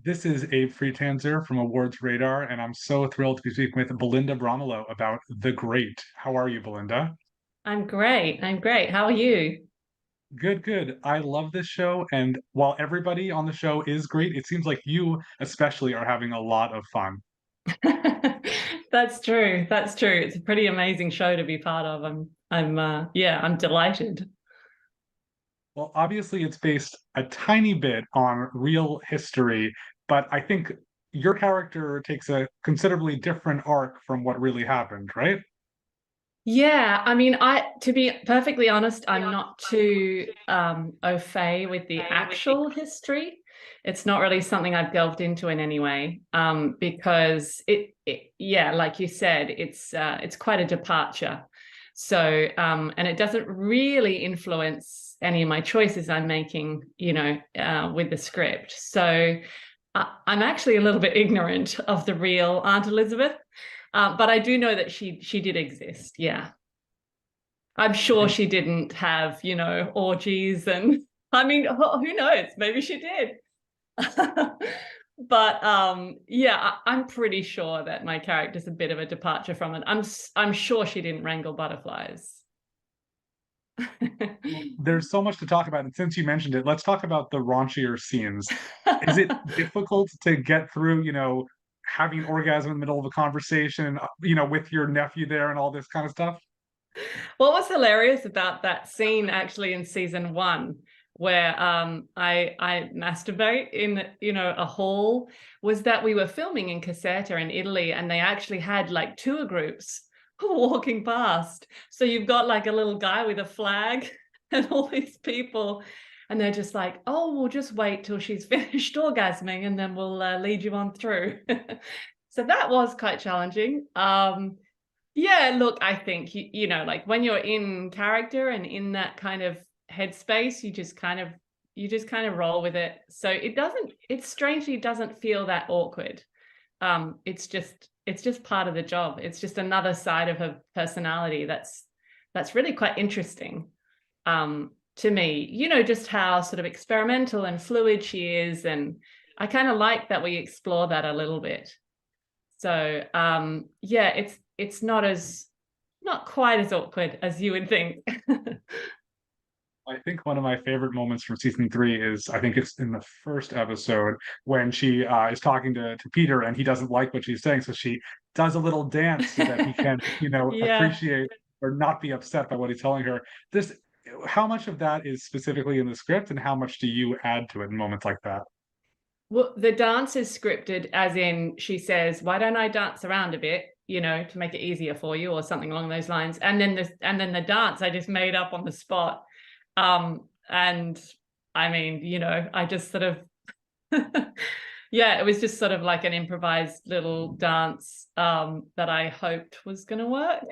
This is Abe Friedtanzer from Awards Radar, and I'm so thrilled to be speaking with Belinda Bromilow about The Great. How are you, Belinda? I'm great. I'm great. How are you? Good, good. I love this show, and while everybody on the show is great, it seems like you especially are having a lot of fun. That's true. That's true. It's a pretty amazing show to be part of. Yeah, I'm delighted. Well, obviously, it's based a tiny bit on real history, but I think your character takes a considerably different arc from what really happened, right? Yeah, I mean, to be perfectly honest, I'm not too au fait with the actual history. It's not really something I've delved into in any way, because yeah, like you said, it's quite a departure. So, and it doesn't really influence any of my choices I'm making, with the script. So, I'm actually a little bit ignorant of the real Aunt Elizabeth. But I do know that she did exist. Yeah, I'm sure she didn't have orgies and I mean who knows? Maybe she did. But yeah, I'm pretty sure that my character's a bit of a departure from it. I'm sure she didn't wrangle butterflies. Well, there's so much to talk about, and since you mentioned it, let's talk about the raunchier scenes. Is it difficult to get through, having an orgasm in the middle of a conversation, with your nephew there and all this kind of stuff? What was hilarious about that scene actually in season one, where I masturbate in a hall, was that we were filming in Caserta in Italy, and they actually had like tour groups walking past. So you've got like a little guy with a flag and all these people, and they're just like, "Oh, we'll just wait till she's finished orgasming, and then we'll lead you on through." So that was quite challenging. Yeah, look, I think like when you're in character and in that kind of headspace, you just kind of roll with it. So it strangely doesn't feel that awkward. It's just part of the job. It's just another side of her personality that's really quite interesting to me. Just how sort of experimental and fluid she is, and I kind of like that we explore that a little bit. So yeah, it's not quite as awkward as you would think. I think one of my favorite moments from season three is I think it's in the first episode when she is talking to Peter and he doesn't like what she's saying, so she does a little dance so that he can, Yeah. appreciate or not be upset by what he's telling her. This, how much of that is specifically in the script, and how much do you add to it in moments like that? Well, the dance is scripted, as in she says, "Why don't I dance around a bit, to make it easier for you," or something along those lines. And then the dance I just made up on the spot. And I mean, I just sort of yeah, it was just sort of like an improvised little dance that I hoped was going to work.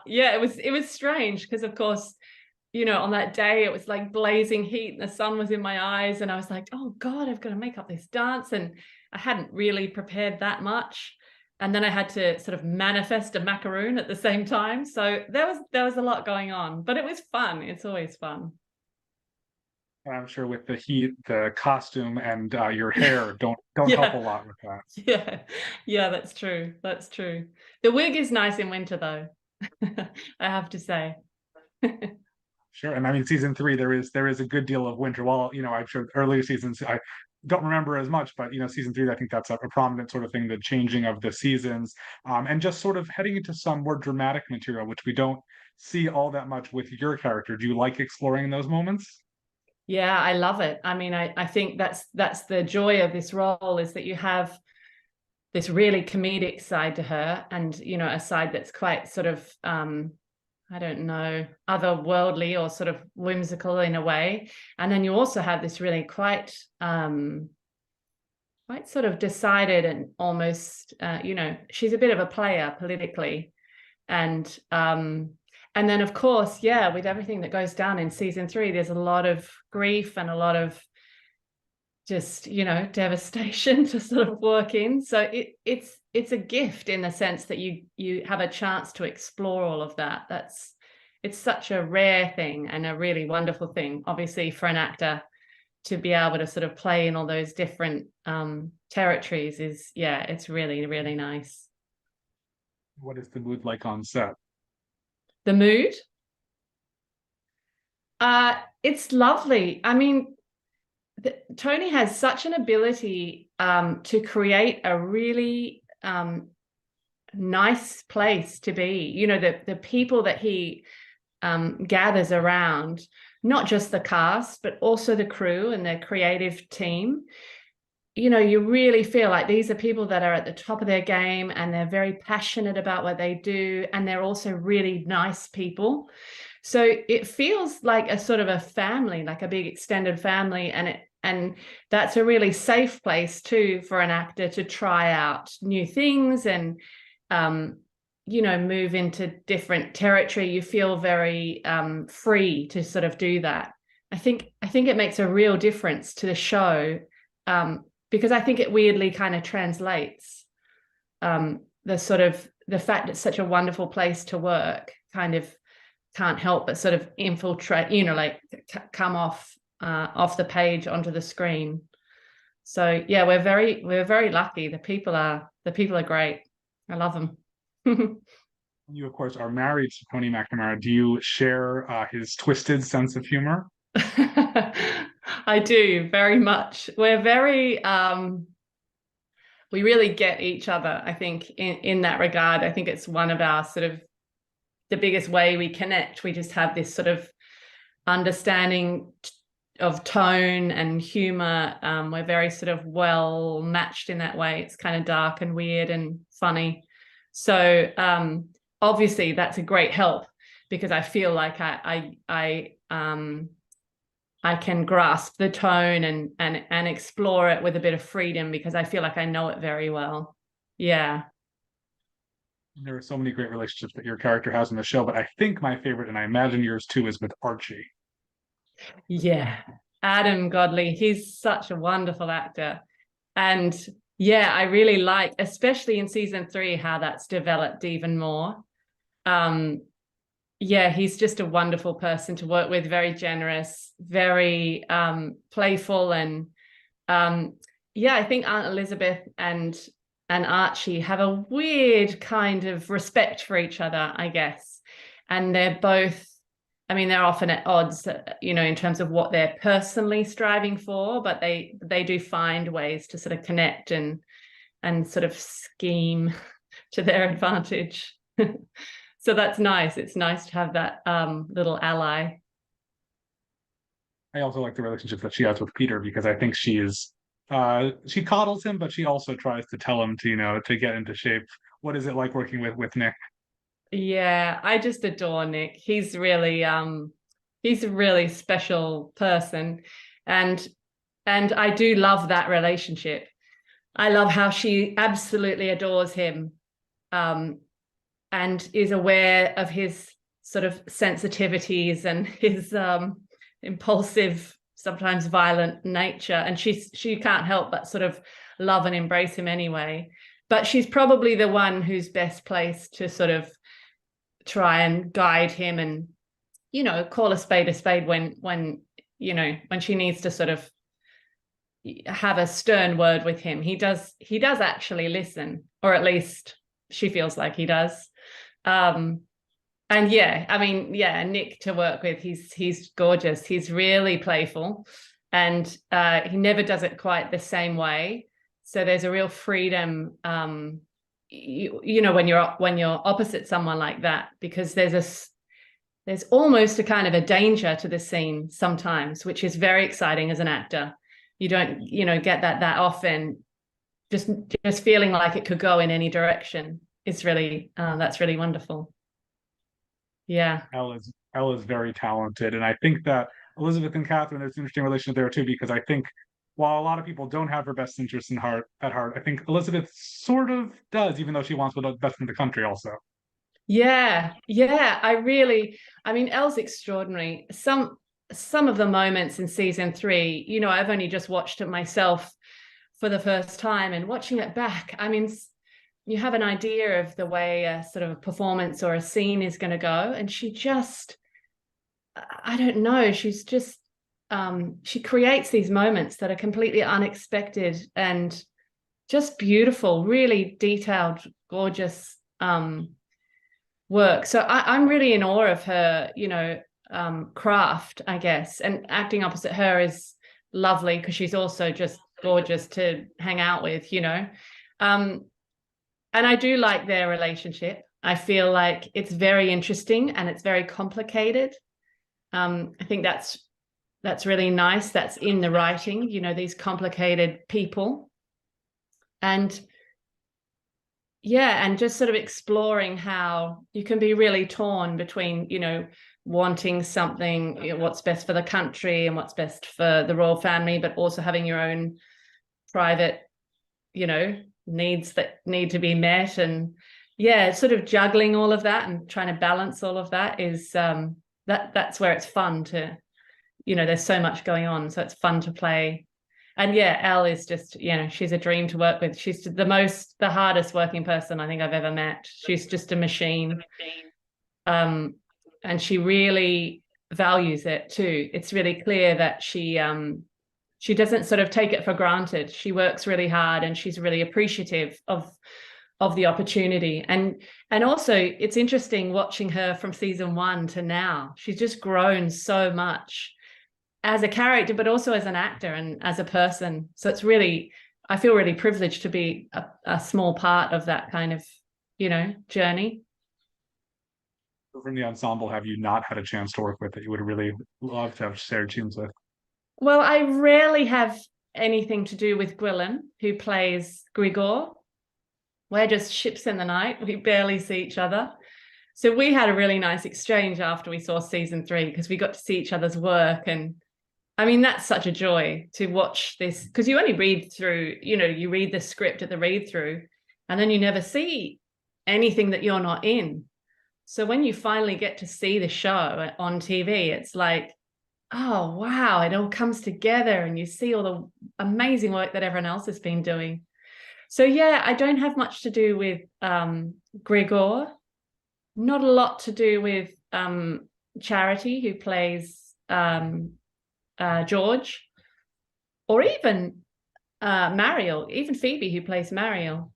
Yeah, it was strange because of course, on that day it was like blazing heat and the sun was in my eyes and I was like, "Oh God, I've got to make up this dance." And I hadn't really prepared that much. And then I had to sort of manifest a macaroon at the same time. So there was a lot going on, but it was fun. It's always fun. And I'm sure with the heat, the costume and your hair don't help a Yeah. lot with that. Yeah. Yeah, that's true. That's true. The wig is nice in winter though. I have to say. Sure, and I mean season three, there is a good deal of winter. While I'm sure earlier seasons I don't remember as much, but season three, I think that's a prominent sort of thing, the changing of the seasons, and just sort of heading into some more dramatic material, which we don't see all that much with your character. Do you like exploring those moments? Yeah, I love it. I mean, I think that's the joy of this role, is that you have this really comedic side to her, and a side that's quite sort of I don't know, otherworldly or sort of whimsical in a way. And then you also have this really quite sort of decided and almost she's a bit of a player politically. And um and then of course, yeah, with everything that goes down in season three, there's a lot of grief and a lot of just devastation to sort of work in. So it's a gift in the sense that you have a chance to explore all of that. It's such a rare thing and a really wonderful thing, obviously, for an actor to be able to sort of play in all those different territories is, yeah, it's really, really nice. What is the mood like on set? The mood? It's lovely. I mean, Tony has such an ability to create a really nice place to be. You know, the people that he gathers around, not just the cast, but also the crew and their creative team. You know, you really feel like these are people that are at the top of their game, and they're very passionate about what they do, and they're also really nice people. So it feels like a sort of a family, like a big extended family, and that's a really safe place too for an actor to try out new things and you know, move into different territory. You feel very free to sort of do that. I think it makes a real difference to the show, because I think it weirdly kind of translates the sort of the fact it's such a wonderful place to work kind of can't help but sort of infiltrate, you know, like come off the page onto the screen. So yeah, we're very lucky. The people are great. I love them. You, of course, are married to Tony McNamara. Do you share his twisted sense of humor? I do very much. We're very we really get each other, I think, in that regard. I think it's one of our sort of the biggest way we connect. We just have this sort of understanding of tone and humor. We're very sort of well matched in that way. It's kind of dark and weird and funny. So obviously that's a great help, because I feel like I can grasp the tone and explore it with a bit of freedom, because I feel like I know it very well. Yeah. There are so many great relationships that your character has in the show, but I think my favorite, and I imagine yours too, is with Archie. Yeah. Adam Godley, he's such a wonderful actor. And yeah, I really like, especially in season 3, how that's developed even more. Yeah, he's just a wonderful person to work with, very generous, very playful. And yeah, I think Aunt Elizabeth and Archie have a weird kind of respect for each other, I guess. And they're both, I mean, they're often at odds, you know, in terms of what they're personally striving for, but they do find ways to sort of connect and sort of scheme to their advantage. So that's nice. It's nice to have that little ally. I also like the relationship that she has with Peter, because I think she coddles him, but she also tries to tell him to, you know, to get into shape. What is it like working with Nick? Yeah, I just adore Nick. He's a really special person. And I do love that relationship. I love how she absolutely adores him, and is aware of his sort of sensitivities and his impulsive, sometimes violent nature. And she can't help but sort of love and embrace him anyway. But she's probably the one who's best placed to sort of try and guide him and, you know, call a spade when you know, when she needs to sort of have a stern word with him. He does actually listen, or at least she feels like he does. And yeah, I mean, yeah, Nick to work with, he's gorgeous. He's really playful, and he never does it quite the same way. So there's a real freedom, you know, when you're opposite someone like that, because there's almost a kind of a danger to the scene sometimes, which is very exciting as an actor. You don't, you know, get that often. Just feeling like it could go in any direction. It's really that's really wonderful. Yeah. Elle is very talented, and I think that Elizabeth and Catherine, there's an interesting relationship there too, because I think while a lot of people don't have her best interests at heart, I think Elizabeth sort of does, even though she wants what's best in the country also. Yeah. I mean, Elle's extraordinary. Some of the moments in season 3, you know, I've only just watched it myself for the first time, and watching it back, I mean, you have an idea of the way a sort of a performance or a scene is going to go, and she just, I don't know, she's just she creates these moments that are completely unexpected and just beautiful, really detailed, gorgeous work. So I'm really in awe of her, craft, I guess. And acting opposite her is lovely because she's also just gorgeous to hang out with, and I do like their relationship. I feel like it's very interesting and it's very complicated. I think that's really nice. That's in the writing, these complicated people. And yeah, and just sort of exploring how you can be really torn between, wanting something, what's best for the country and what's best for the royal family, but also having your own private, needs that need to be met. And yeah, sort of juggling all of that and trying to balance all of that is that's where it's fun to, there's so much going on. So it's fun to play. And yeah, Elle is just, she's a dream to work with. She's the hardest working person I think I've ever met. She's just a machine. And she really values it too. It's really clear that she doesn't sort of take it for granted. She works really hard and she's really appreciative of the opportunity. And also it's interesting watching her from season 1 to now. She's just grown so much as a character, but also as an actor and as a person. So it's really, I feel really privileged to be a small part of that kind of, journey. From the ensemble, have you not had a chance to work with that you would really love to have shared tunes with? Well, I rarely have anything to do with Gwilym, who plays Grigor. We're just ships in the night. We barely see each other. So we had a really nice exchange after we saw season 3 because we got to see each other's work. And I mean, that's such a joy to watch this, because you only read through, you read the script at the read through and then you never see anything that you're not in. So when you finally get to see the show on TV, it's like, oh, wow, it all comes together and you see all the amazing work that everyone else has been doing. So yeah, I don't have much to do with Grigor, not a lot to do with Charity, who plays George, or even Mariel, even Phoebe, who plays Mariel.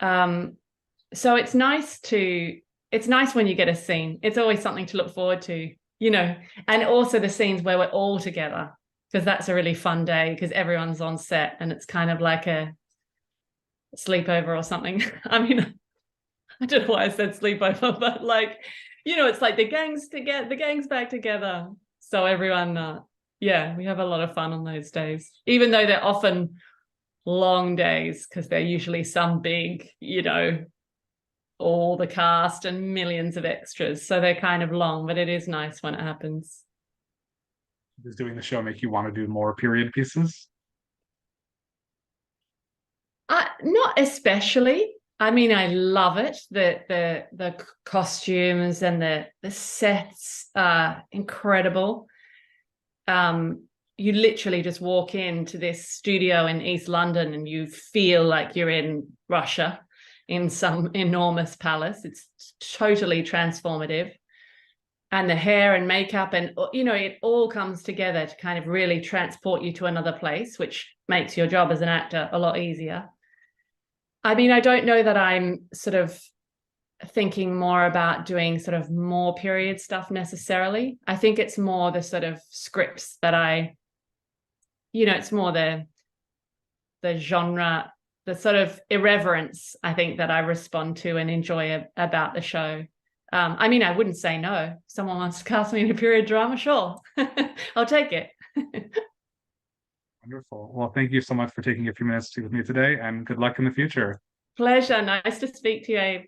So it's nice when you get a scene. It's always something to look forward to, and also the scenes where we're all together, because that's a really fun day because everyone's on set and it's kind of like a sleepover or something. I mean, I don't know why I said sleepover, but it's like the gang's back together. So everyone, we have a lot of fun on those days, even though they're often long days because they're usually some big, all the cast and millions of extras. So they're kind of long, but it is nice when it happens. Does doing the show make you want to do more period pieces? Not especially. I mean, I love it. The costumes and the sets are incredible. You literally just walk into this studio in East London and you feel like you're in Russia in some enormous palace. It's totally transformative. And the hair and makeup and, it all comes together to kind of really transport you to another place, which makes your job as an actor a lot easier. I mean, I don't know that I'm sort of thinking more about doing sort of more period stuff necessarily. I think it's more the sort of scripts that it's more the genre, the sort of irreverence, I think, that I respond to and enjoy about the show. I mean, I wouldn't say no. If someone wants to cast me in a period drama, sure. I'll take it. Wonderful. Well, thank you so much for taking a few minutes with me today, and good luck in the future. Pleasure. Nice to speak to you, Abe.